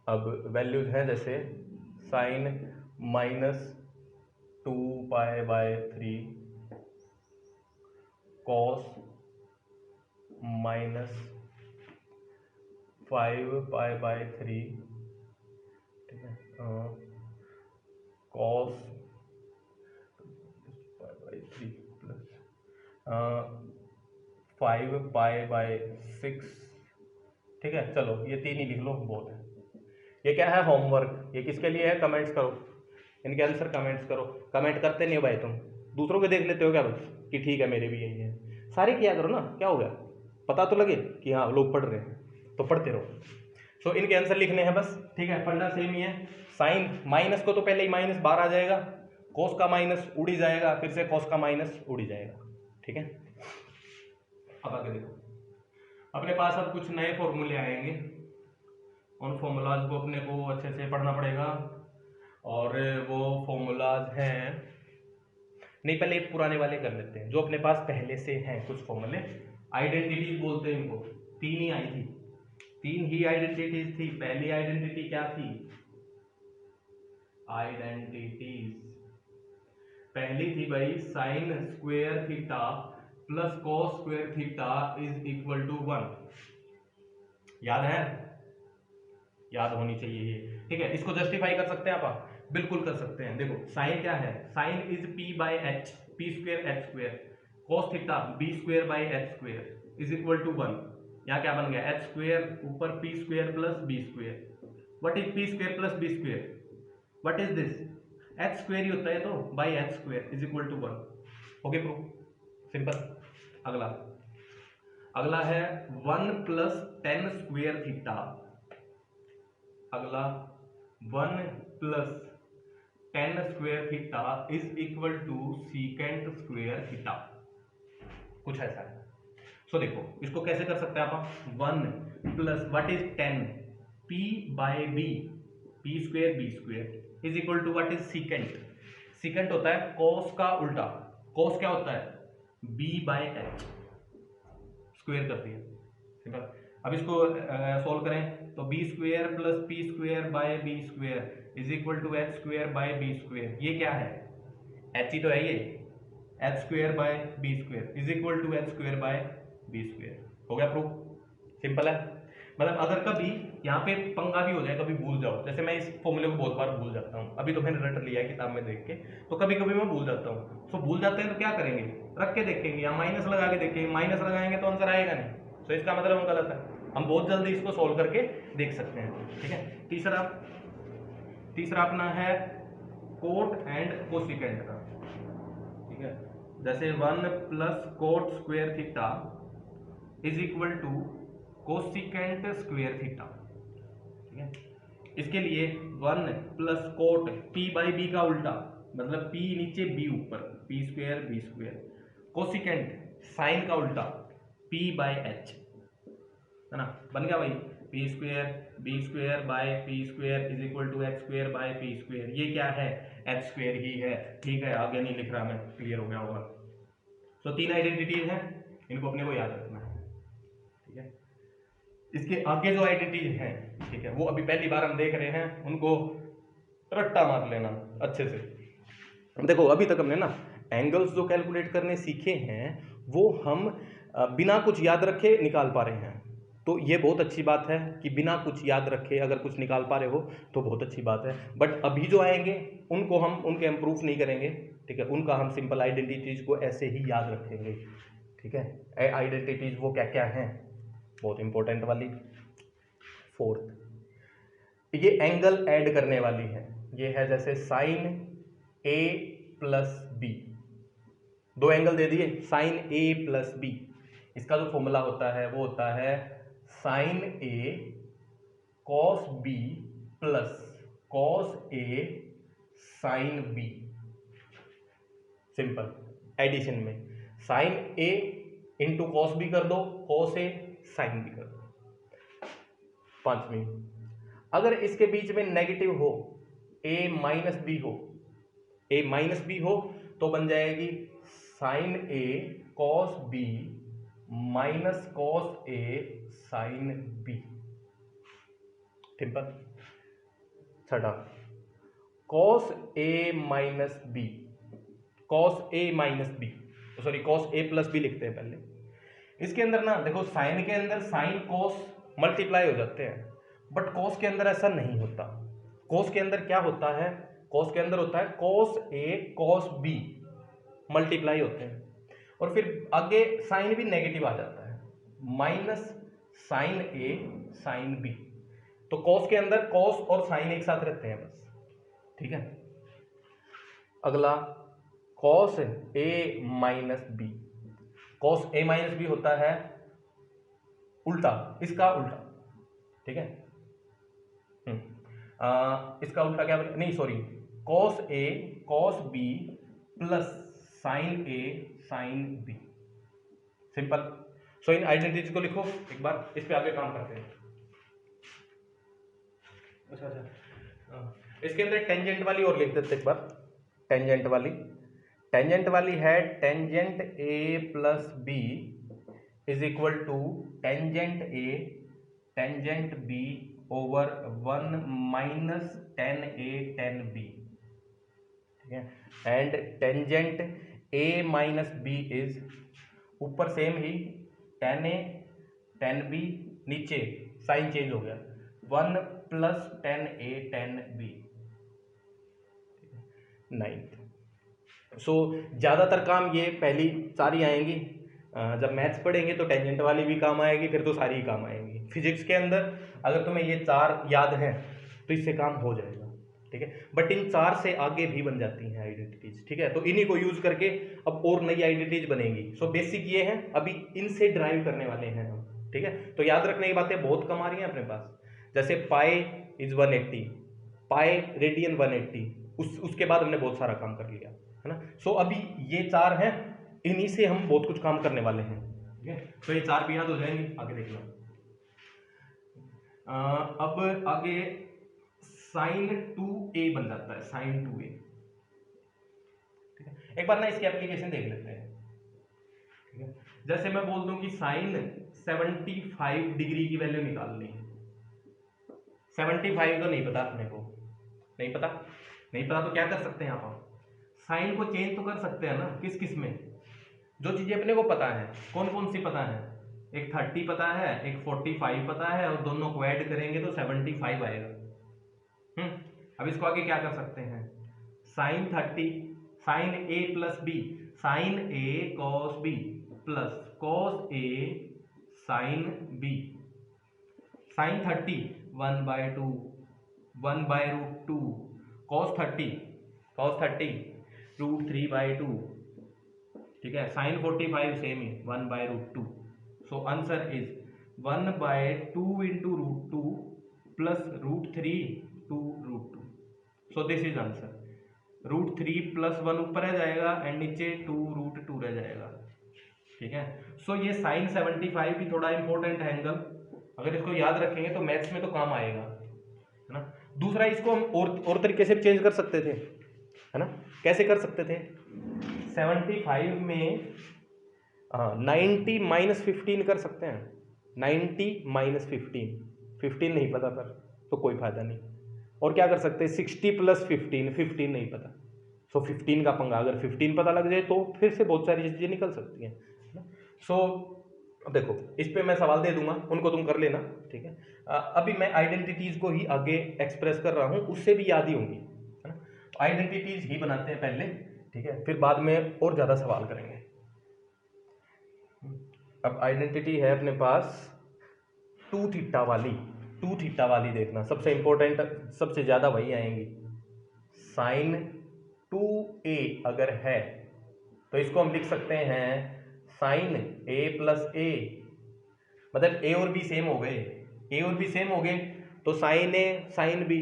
अब वैल्यूज हैं जैसे साइन -2π/3 कॉस -5π/3, ठीक है, cos π/3 प्लस 5π/6, ठीक है। चलो ये 3 ही लिख लो, बहुत है। ये क्या है, होमवर्क। ये किसके लिए है, कमेंट्स करो, इनके आंसर कमेंट्स करो। कमेंट करते नहीं हो भाई तुम, दूसरों के देख लेते हो क्या बस कि ठीक है मेरे भी यही है। सारे किया करो ना, क्या हो गया, पता तो लगे कि हाँ लोग पढ़ रहे हैं, तो पढ़ते रहो। सो इनके आंसर लिखने हैं बस, ठीक है। फंडा सेम ही है। साइन माइनस को तो पहले ही माइनस बाहर आ जाएगा, कोस का माइनस उड़ ही जाएगा, फिर से कोस का माइनस उड़ ही जाएगा, ठीक है। अब आगे देखो, अपने पास अब कुछ नए फॉर्मूले आएंगे, उन फॉर्मूलाज को अपने को अच्छे से पढ़ना पड़ेगा। और वो फॉर्मूलाज हैं, नहीं पहले पुराने वाले कर लेते हैं जो अपने पास पहले से हैं कुछ फॉर्मूले। आइडेंटिटीज बोलते हैं इनको, 3 ही आई थी, 3 ही आइडेंटिटीज थी। पहली आइडेंटिटी क्या थी, आइडेंटिटीज पहली थी भाई, sine square theta plus cos square theta is equal to 1। याद है, याद होनी चाहिए ये, ठीक है। इसको जस्टिफाई कर सकते हैं आप, बिल्कुल कर सकते हैं। देखो साइन क्या है, sine is p/h, p square h square, cos theta b square by h square is equal to 1। यहाँ क्या बन गया, h स्क्वायर ऊपर p square plus b square. What is p square plus b square, what is this, h square ही होता है तो, by h square is equal to 1। Okay proof, simple. अगला अगला है 1 प्लस टेन स्क्वायर थीटा, अगला 1 plus tan square theta is equal to secant square theta, कुछ ऐसा है। सो देखो इसको कैसे कर सकते हैं आप, 1 plus what is 10, p/b, p square b square is equal to what is secant, secant होता है कॉस का उल्टा, कॉस क्या होता है, b/h, स्क्वायर कर दिया, सिंपल। अब इसको सॉल्व करें तो B square plus P square by B square is equal to H square by B square. ये क्या है, एच ही तो है ये, H square by B square is equal to H square by B square. हो गया प्रूफ, सिंपल है। मतलब अगर कभी यहाँ पे पंगा भी हो जाए, कभी भूल जाओ, जैसे मैं इस फॉर्मूले को बहुत बार भूल जाता हूँ, अभी तो मैंने रट लिया है किताब में देख के, तो कभी कभी मैं भूल जाता हूँ। तो भूल जाते हैं तो क्या करेंगे, रख के देखेंगे या माइनस लगा के देखेंगे, माइनस लगाएंगे तो आंसर आएगा नहीं, तो इसका मतलब गलत है। हम बहुत जल्दी इसको सोल्व करके देख सकते हैं, ठीक है। तीसरा अपना है कोट एंड कोसिकेंट का, ठीक है। जैसे 1 plus cot square theta is equal to cosecant square theta, ठीक है। इसके लिए 1 प्लस कोट p/b का उल्टा, मतलब p नीचे b ऊपर, p square b square, cosecant sine का उल्टा p/h, है ना, बन गया भाई, p square b square by p square is equal to h square by p square. ये क्या है, h स्क्वायर ही है, ठीक है। आगे नहीं लिख रहा मैं, क्लियर हो गया होगा। तो 3 आइडेंटिटीज हैं, इनको अपने को याद रखना है, ठीक है। इसके आगे जो आइडेंटिटीज हैं, ठीक है, वो अभी पहली बार हम देख रहे हैं, उनको रट्टा मार लेना अच्छे से। देखो अभी तक हमने ना एंगल्स जो कैलकुलेट करने सीखे हैं वो हम बिना कुछ याद रखे निकाल पा रहे हैं, तो ये बहुत अच्छी बात है कि बिना कुछ याद रखे अगर कुछ निकाल पा रहे हो तो बहुत अच्छी बात है। बट अभी जो आएंगे उनको हम उनके हम प्रूफ नहीं करेंगे, ठीक है, उनका हम सिंपल आइडेंटिटीज को ऐसे ही याद रखेंगे, ठीक है। आइडेंटिटीज वो क्या क्या हैं, बहुत इंपॉर्टेंट वाली, फोर्थ ये एंगल ऐड करने वाली है। ये है जैसे sign A plus B, 2 angle दे दिए, साइन ए प्लस बी, इसका जो फॉर्मूला होता है वो होता है sign A cos B plus cos A sine B. Simple addition में साइन ए इंटू कॉस बी कर दो, कॉस ए साइन बी कर दो। 5वीं, अगर इसके बीच में नेगेटिव हो, ए माइनस बी हो, ए माइनस बी हो तो बन जाएगी sign A cos B minus cos A sine B, simple. 6, cos A minus B, cos A minus B, sorry cos A plus B लिखते हैं पहले, इसके अंदर ना देखो, साइन के अंदर साइन कॉस मल्टीप्लाई हो जाते हैं, बट कॉस के अंदर ऐसा नहीं होता। कॉस के अंदर क्या होता है, कॉस के अंदर होता है cos A cos B multiply होते हैं, और फिर आगे साइन भी नेगेटिव आ जाता है, minus sine A sine B. तो कॉस के अंदर कॉस और साइन एक साथ रहते हैं बस, ठीक है। अगला cos A minus B, cos A minus B होता है उल्टा, इसका उल्टा, ठीक है। इसका उल्टा क्या नहीं sorry, cos A cos B plus sign A sine B, simple. So in identities को लिखो एक बार, इस पे आगे काम करते हैं। अच्छा, इसके अंदर टेंजेंट वाली और लिख देते एक बार। टेंजेंट वाली है tangent A plus B is equal to tangent A tangent B over 1 minus tan A tan B, ठीक है। And tangent A minus B is, ऊपर सेम ही टेन ए टेन बी, नीचे साइन चेंज हो गया 1 plus tan A tan B, ninth. So ज़्यादातर काम ये पहली सारी आएंगी, जब मैथ्स पढ़ेंगे तो टेंजेंट वाली भी काम आएगी, फिर तो सारी ही काम आएंगी। फिजिक्स के अंदर अगर तुम्हें ये चार याद हैं तो इससे काम हो जाएगा, ठीक है। बट इन चार से आगे भी बन जाती हैं आइडेंटिटीज, ठीक है। तो इन्हीं को यूज करके अब और नई आइडेंटिटीज बनेंगी। सो बेसिक ये है, अभी इनसे ड्राइव करने वाले हैं हम, ठीक है। तो याद रखने की बातें बहुत कम आ रही हैं अपने पास, जैसे पाई इज 180, पाई रेडियन 180, उसके बाद हमने बहुत सारा काम कर लिया, है ना। सो अभी ये चार हैं, इन्हीं से हम बहुत कुछ काम करने वाले हैं, ठीक है। तो ये चार भी याद हो जाएंगे, आगे देखना। अब आगे साइन 2a बन जाता है, साइन 2a, ठीक है। एक बार ना इसकी एप्लीकेशन देख लेते हैं, ठीक है। जैसे मैं बोल दूं कि साइन 75 डिग्री की वैल्यू निकालनी है, 75 तो नहीं पता अपने को, नहीं पता तो क्या कर सकते हैं आप साइन को चेंज तो कर सकते हैं ना, किस में, जो चीजें अपने को पता है। कौन कौन सी पता है, एक 30 पता है, एक 45 पता है, और दोनों को ऐड करेंगे तो 75 आएगा। अब इसको आगे क्या कर सकते हैं, sine 30 sine A plus B, sine A cos B plus cos A sine B, sine 30 1/2 1/√2, cos 30 √3/2, ठीक है। साइन 45 सेम ही 1/√2। So answer is 1/2 into √2 plus √3 two √2। So this is answer, √3 plus 1 ऊपर रह जाएगा एंड नीचे 2√2 रह जाएगा, ठीक है। सो ये साइन 75 भी थोड़ा इंपॉर्टेंट है एंगल, अगर इसको याद रखेंगे तो मैथ्स में तो काम आएगा, है ना। दूसरा, इसको हम और तरीके से चेंज कर सकते थे, है ना। कैसे कर सकते थे, 75 में 90 माइनस 15 कर सकते हैं, 90 माइनस 15 नहीं पता पर तो कोई फायदा नहीं। और क्या कर सकते हैं, 60 प्लस 15 नहीं पता, सो 15 का पंगा, अगर 15 पता लग जाए तो फिर से बहुत सारी चीज़ें निकल सकती हैं। सो देखो, इस पे मैं सवाल दे दूंगा, उनको तुम कर लेना, ठीक है। अभी मैं आइडेंटिटीज को ही आगे एक्सप्रेस कर रहा हूँ, उससे भी याद ही होंगी, है ना। आइडेंटिटीज ही बनाते हैं पहले, ठीक है, फिर बाद में और ज़्यादा सवाल करेंगे। अब आइडेंटिटी है अपने पास 2 थीटा वाली देखना, सबसे इंपॉर्टेंट, सबसे ज़्यादा वही आएंगी। साइन 2a अगर है तो इसको हम लिख सकते हैं साइन a प्लस a, मतलब a और b सेम हो गए, तो sine a sine b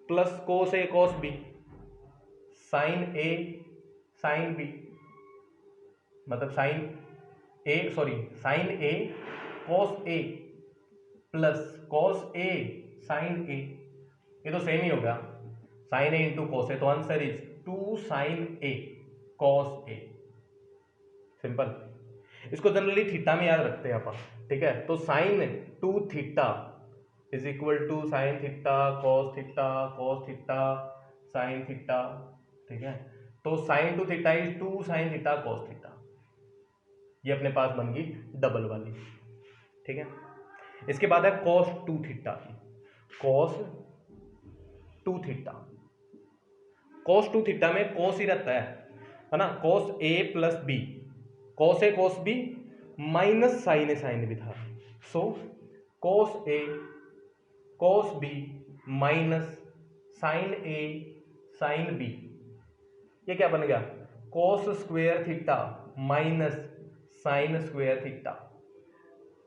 plus cos a cos b, sine a sine b, मतलब sine a cos a plus cos a sine a, ये तो सेम ही होगा, sine a into cos a, तो answer is 2 sine a cos a, simple. इसको generally theta में याद रखते हैं अपन, ठीक है। तो साइन 2 theta is equal to sine theta cos theta sine theta, ठीक है। तो साइन 2 theta is 2 sine theta cos theta, ये अपने पास बन गई डबल वाली, ठीक है। इसके बाद है कॉस 2 थीटा की, कॉस 2 थीटा। कॉस 2 थीटा में कॉस ही रहता है ना, cos A plus B, cos A cos B minus sine A sine B था। So cos A cos B minus sine A sine B, ये क्या बन गया, cos square theta minus sine square theta.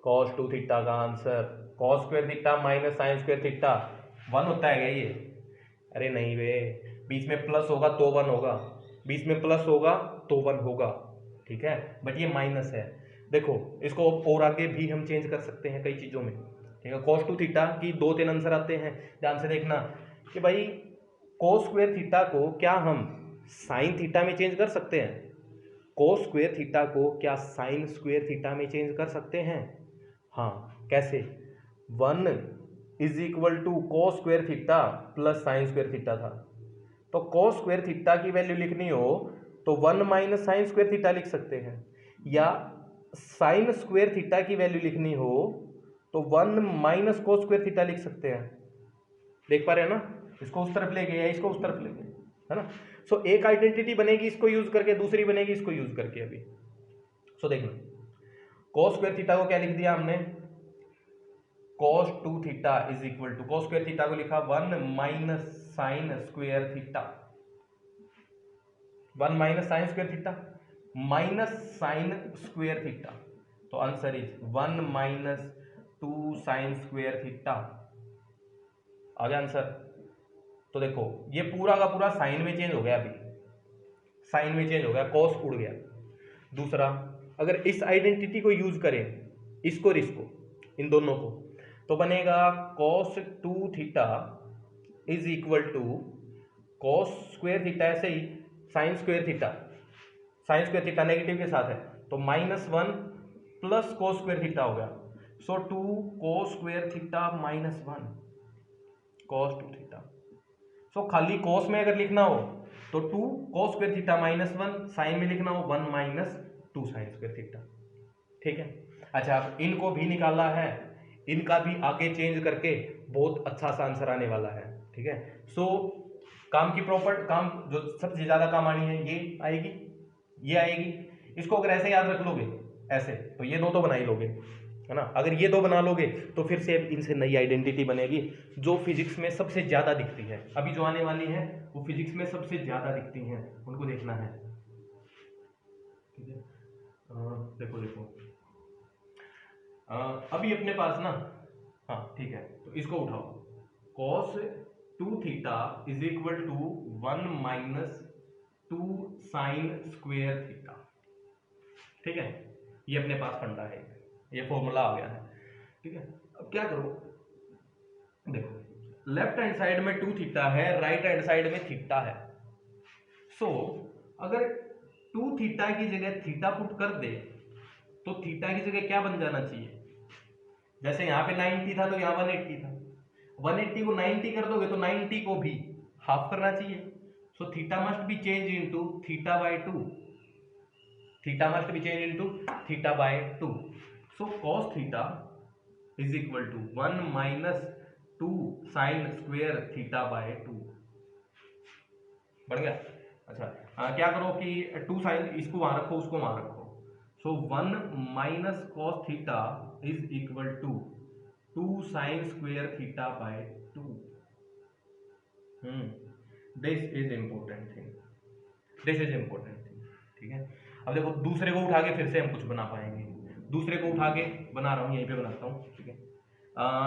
Cos 2 theta का answer cos square theta minus sine square theta 1 होता है क्या ये? अरे नहीं वे, बीच में प्लस होगा तो 1 होगा, बीच में प्लस होगा तो 1 होगा, ठीक है, बट ये माइनस है। देखो इसको और आगे भी हम चेंज कर सकते हैं कई चीज़ों में, ठीक है। कॉस 2 थीटा की 2-3 आंसर आते हैं, ध्यान से देखना कि भाई कॉस स्क्वायर थीटा को क्या हम साइन थीटा में चेंज कर सकते हैं? कॉस स्क्वायर थीटा को क्या साइन स्क्वायर थीटा में चेंज कर सकते हैं? हाँ, कैसे? 1 is equal to cos square theta plus sine square theta था, तो कॉस स्क्वायर थीटा की वैल्यू लिखनी हो तो 1 माइनस साइन स्क्वायर थीटा लिख सकते हैं, या साइन स्क्वायर थीटा की वैल्यू लिखनी हो तो 1 माइनस कॉस स्क्वायर थीटा लिख सकते हैं। देख पा रहे हैं ना, इसको उस तरफ ले गए या इसको उस तरफ ले गए, है ना। सो एक आइडेंटिटी बनेगी इसको यूज करके, दूसरी बनेगी इसको यूज करके। अभी सो देखना, कॉस स्क्वायर थीटा को क्या लिख दिया हमने, cos 2 theta is equal to, cos square theta को लिखा 1 minus sine square theta, 1 minus sine square theta minus sine square theta, तो answer is 1 minus 2 sine square theta. आ गया आंसर। तो देखो ये पूरा का पूरा साइन में चेंज हो गया, अभी साइन में चेंज हो गया, कॉस उड़ गया। दूसरा, अगर इस आइडेंटिटी को यूज करें, इसको और इसको, इन दोनों को, तो बनेगा cos 2 theta is equal to cos square theta, ऐसे ही sine square theta, sine square theta negative के साथ है तो -1 प्लस cos स्क्वायर थीटा हो गया, so 2 cos square theta minus 1 cos 2 theta. So खाली cos में अगर लिखना हो तो 2 cos square theta minus 1, sine में लिखना हो 1 माइनस 2 साइन स्क्वायर थीटा, ठीक है। अच्छा, अब इनको भी निकाला है, इनका भी आगे चेंज करके बहुत अच्छा सा आंसर आने वाला है, ठीक है। सो काम की प्रॉपर्टी, काम जो सबसे ज्यादा काम आनी है ये आएगी, ये आएगी। इसको अगर ऐसे याद रख लोगे ऐसे, तो ये दो तो बना ही लोगे, है ना। अगर ये दो बना लोगे तो फिर से इनसे नई आइडेंटिटी बनेगी जो फिजिक्स में सबसे ज्यादा दिखती है। अभी जो आने वाली है वो फिजिक्स में सबसे ज्यादा दिखती हैं, उनको देखना है, ठीक है। देखो देखो अभी अपने पास ना, हाँ ठीक है, तो इसको उठाओ, cos 2 theta is equal to 1 minus 2 sine square theta, ठीक है। ये अपने पास फंडा है, ये फॉर्मूला आ गया है, ठीक है। अब क्या करो, देखो लेफ्ट हैंड साइड में 2 थीटा है, राइट हैंड साइड में थीटा है। सो अगर 2 थीटा की जगह थीटा पुट कर दे तो थीटा की जगह क्या बन जाना चाहिए? जैसे यहाँ पे 90 था तो यहाँ 180 था, 180 को 90 कर दोगे तो 90 को भी हाफ करना चाहिए। So theta must be change into theta by 2, theta must be change into theta by 2। So cos theta is equal to 1 minus 2 sine square theta by 2 बन गया। अच्छा क्या करो कि 2 साइन, इसको वहां रखो उसको वहां रखो, so 1 minus cos theta is equal to 2 sine square theta by 2। This is important thing, this is important thing, ठीक है। अब देखो दूसरे को उठा के फिर से हम कुछ बना पाएंगे, दूसरे को उठा के बना रहा हूं, यहीं पे बनाता हूं, ठीक है।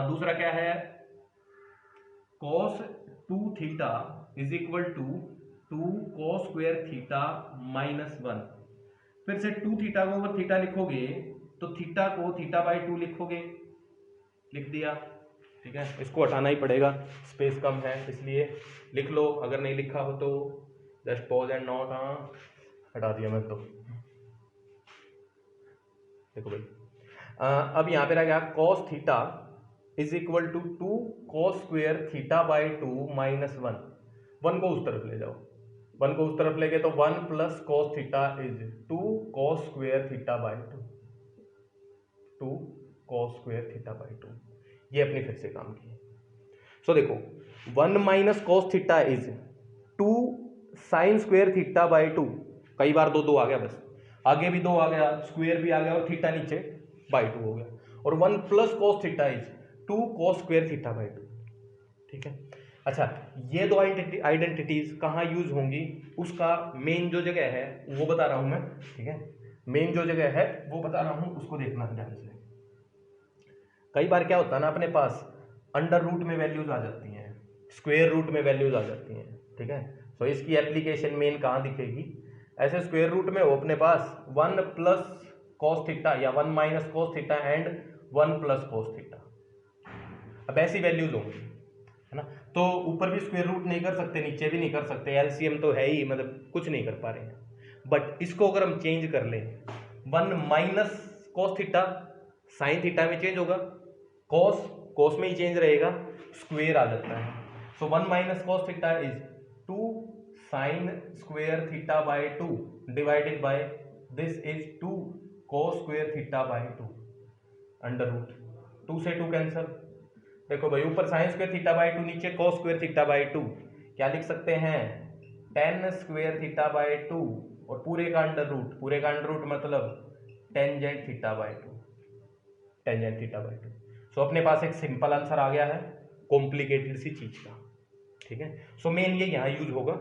दूसरा क्या है, cos 2 theta is equal to 2 cos square theta minus 1। फिर से 2 थीटा को अगर थीटा लिखोगे तो थीटा को थीटा बाय 2 लिखोगे, लिख दिया, ठीक है। इसको हटाना ही पड़ेगा, स्पेस कम है इसलिए लिख लो, अगर नहीं लिखा हो तो जस्ट पॉज एंड नोट। हाँ हटा दिया मैं तो, देखो भाई अब यहाँ पे रह गया cos theta is equal to 2 cos square theta by 2 minus 1। 1 को उस तरफ ले जाओ, 1 को उस तरफ लेके तो 1 plus cos theta is 2 cos square theta by 2, 2 cos square theta by 2। ये अपनी फिर से काम की। सो देखो 1 minus cos theta is 2 sine square theta by 2। कई बार दो दो आ गया, बस आगे भी 2 आ गया, स्क्वायर भी आ गया और थीटा नीचे बाई 2 हो गया। और 1 plus cos theta is 2 cos square theta by 2। ठीक है। अच्छा, ये दो आइडेंटिटीज कहाँ यूज होंगी, उसका मेन जो जगह है वो बता रहा हूं मैं। ठीक है, मेन जो जगह है वो बता रहा हूं, उसको देखना ध्यान से। कई बार क्या होता है ना, अपने पास अंडर रूट में वैल्यूज आ जाती हैं, स्क्वायर रूट में वैल्यूज आ जाती हैं। ठीक है, तो इसकी एप्लीकेशन मेन कहाँ दिखेगी, ऐसे स्क्वायर रूट में हो अपने पास 1 प्लस कॉस थीटा या 1 minus cos theta and 1 plus cos theta. अब ऐसी वैल्यूज होंगी, है ना, तो ऊपर भी स्क्वायर रूट नहीं कर सकते, नीचे भी नहीं कर सकते, एलसीएम तो है ही, मतलब कुछ नहीं कर पा रहे हैं। बट इसको अगर हम चेंज कर लें, 1 minus cos theta sine theta में चेंज होगा, कॉस कॉस में ही चेंज रहेगा, स्क्वायर आ जाता है। So 1 minus cos theta is 2 sine square theta by 2 divided by this is 2 cos square theta by 2 under root 2 से 2 कैंसल। देखो भाई, ऊपर साइन स्क्वायर थीटा बाई 2, नीचे कॉस स्क्वायर थीटा बाई 2, क्या लिख सकते हैं, टेन स्क्वायर थीटा बाई 2 और पूरे का अंडर रूट, पूरे का अंडर रूट मतलब tangent theta by 2, tangent theta by 2। सो अपने पास एक सिंपल आंसर आ गया है कॉम्प्लिकेटेड सी चीज का। ठीक है, सो मेन ये यहाँ यूज होगा।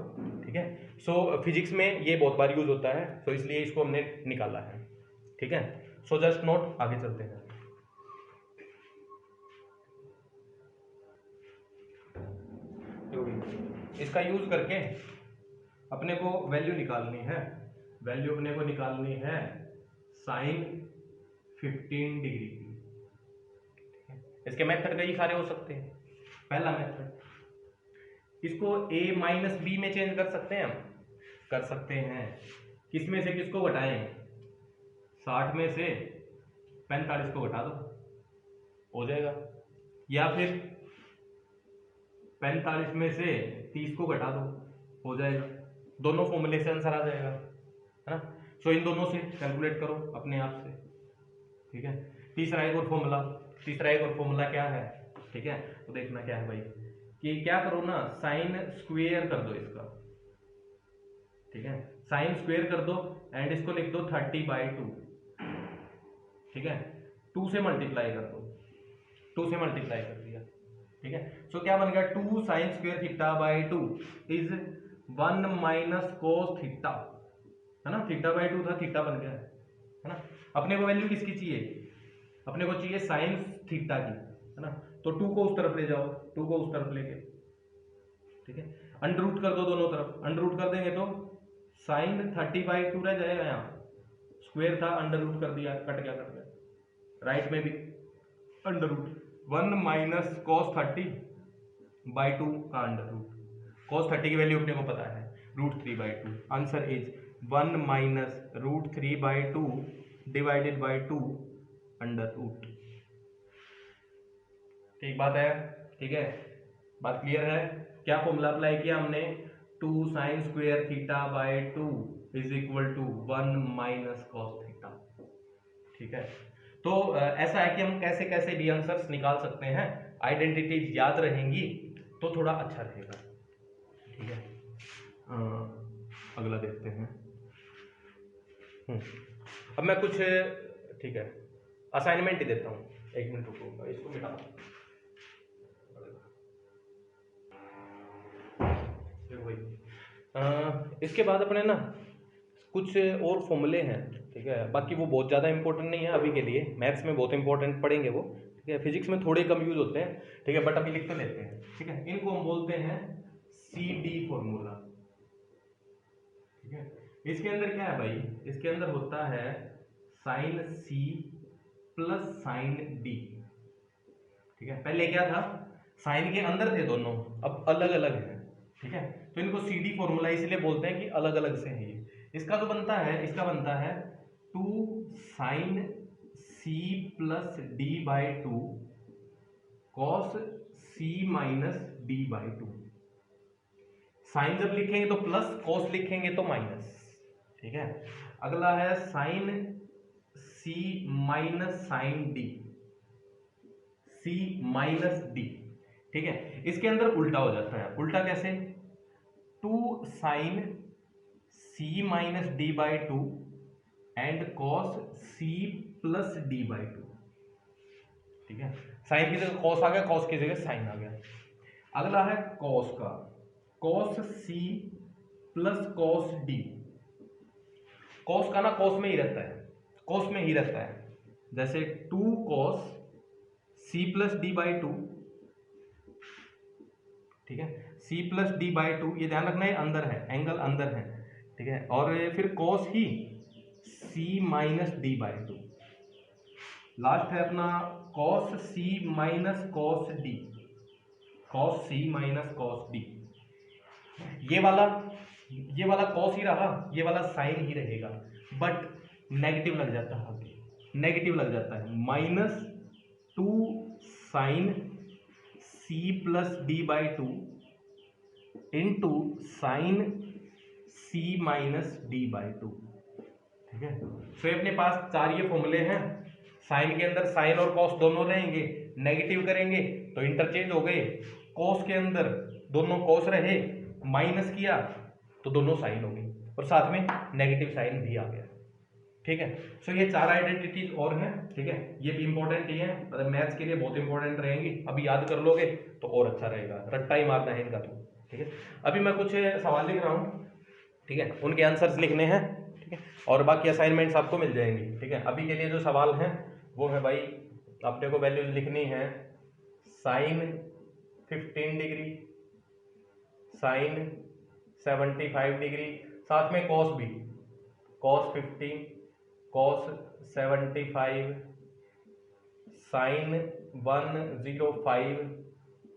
ठीक है, सो फिजिक्स में ये बहुत बार यूज होता है, तो इसलिए इसको हमने निकाला है। ठीक है, सो जस्ट नोट, आगे चलते हैं। इसका यूज करके अपने को वैल्यू निकालनी है, वैल्यू अपने को निकालनी है साइन 15 डिग्री की। इसके मेथड कई सारे हो सकते हैं। पहला मेथड, इसको a माइनस बी में चेंज कर सकते हैं, हम कर सकते हैं। किस में से किसको घटाएं, 60 में से 45 को घटा दो, हो जाएगा। या फिर 45 में से 30 को घटा दो, हो जाएगा। दोनों फॉर्मूले से आंसर आ जाएगा, है ना। सो इन दोनों से कैलकुलेट करो अपने आप से। ठीक है, तीसरा एक और फॉर्मूला क्या है, ठीक है, तो देखना क्या है भाई, कि क्या करो ना, साइन स्क्वायर कर दो इसका। ठीक है, साइन स्क्वायर कर दो एंड इसको लिख दो 30/2। ठीक है, 2 से मल्टीप्लाई कर दो, 2 से मल्टीप्लाई कर दिया। ठीक है, सो क्या बन गया, 2 sine square theta by 2 is 1 minus cos theta, है ना, थीटा बाई 2 था, थीटा बन गया, है ना। अपने को वैल्यू किसकी चाहिए, अपने को चाहिए साइन थीटा की, है ना। तो 2 को उस तरफ ले जाओ, 2 को उस तरफ लेके, ठीक है, अंडर रूट कर दो दोनों तरफ, अंडर रूट कर देंगे तो साइन 30/2 रह जाएगा, यहाँ स्क्वायर था, अंडर रूट कर दिया, कट गया, राइट में भी अंडर रूट, 1 माइनस कॉस 30/2 का अंडर रूट, कॉस 30 की वैल्यू अपने को पता है √3/2। Answer is 1 minus √3/2 divided by 2 under root. ठीक बात है, ठीक है, बात क्लियर है। क्या फॉर्मूला अप्लाई किया हमने, 2 sine square theta by 2 is equal to 1 minus cos theta. ठीक है, तो ऐसा है कि हम कैसे कैसे भी आंसर्स निकाल सकते हैं, आइडेंटिटीज याद रहेंगी तो थोड़ा अच्छा रहेगा। ठीक है, अगला देखते हैं। अब मैं कुछ, ठीक है, असाइनमेंट ही देता हूँ, 1 मिनट रुको, इसको मिटा दो। इसके बाद अपने ना कुछ और फॉर्मूले हैं, ठीक है, बाकी वो बहुत ज़्यादा इंपॉर्टेंट नहीं है अभी के लिए, मैथ्स में बहुत इंपॉर्टेंट पढ़ेंगे वो, ठीक है, फिजिक्स में थोड़े कम यूज होते हैं, ठीक है, बट अभी लिख तो लेते हैं। ठीक है, इनको हम बोलते हैं CD फॉर्मूला। ठीक है, इसके अंदर क्या है भाई, इसके अंदर होता है sine C plus sine D। ठीक है, पहले क्या था, साइन के अंदर थे दोनों, अब अलग अलग है। ठीक है, तो इनको CD फॉर्मूला इसलिए बोलते हैं कि अलग अलग से है ये। इसका जो बनता है, इसका बनता है 2 sine C plus D/2 cos C minus D/2। Sine जब लिखेंगे तो प्लस, कॉस लिखेंगे तो माइनस, ठीक है। अगला है sign C minus sign D, सी माइनस डी, ठीक है। इसके अंदर उल्टा हो जाता है, उल्टा कैसे, 2 sine C minus D by 2 and cos C plus D by 2, ठीक है। साइन की जगह कॉस आ गया, कॉस की जगह साइन आ गया। अगला है कॉस का, cos C plus cos D. Cos का ना कॉस में ही रहता है, कॉस में ही रहता है, जैसे 2 cos C plus D by 2, ठीक है। सी प्लस डी बाई 2, ये ध्यान रखना है अंदर है, एंगल अंदर है, ठीक है। और फिर कॉस ही C minus D by 2, last है अपना cos C minus cos D, cos C minus cos D. ये वाला कॉस ही रहा, ये वाला साइन ही रहेगा, बट नेगेटिव लग जाता है, नेगेटिव लग जाता है, -2 sine C plus D by 2 into sine C minus D by 2, ठीक है। तो अपने पास 4 ये फॉर्मूले हैं। साइन के अंदर साइन और कॉस दोनों रहेंगे, नेगेटिव करेंगे तो इंटरचेंज हो गए, कॉस के अंदर दोनों कॉस रहे, माइनस किया तो दोनों साइन हो गई, और साथ में नेगेटिव साइन भी आ गया, ठीक है। सो ये 4 आइडेंटिटीज और हैं, ठीक है। ये भी इंपॉर्टेंट ही है, मतलब मैथ्स के लिए बहुत इंपॉर्टेंट रहेंगी। अभी याद कर लोगे तो और अच्छा रहेगा, रट्टा ही मारना है इनका तो, ठीक है। अभी मैं कुछ सवाल लिख रहा हूँ, ठीक है, उनके आंसर्स लिखने हैं, ठीक है, और बाकी असाइनमेंट्स आपको मिल जाएंगी, ठीक है। अभी के लिए जो सवाल हैं वो है भाई, अपने को वैल्यूज लिखनी है साइन 15 डिग्री, साइन 75 डिग्री, साथ में कॉस भी, कॉस 15, कॉस 75, साइन 105,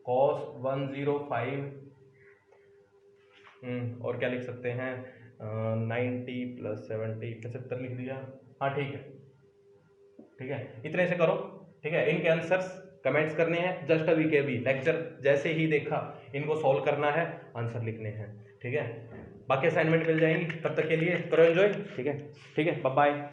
कॉस 105, और क्या लिख सकते हैं, 90 + 70 75 लिख दिया, हाँ ठीक है, ठीक है। इतने से करो, ठीक है। इनके आंसर्स कमेंट्स करने हैं, जस्ट अभी के अभी लेक्चर जैसे ही देखा इनको सॉल्व करना है, आंसर लिखने हैं, ठीक है। बाकी असाइनमेंट मिल जाएंगी, तब तक के लिए करो एंजॉय, ठीक है, ठीक है, बाय बाय।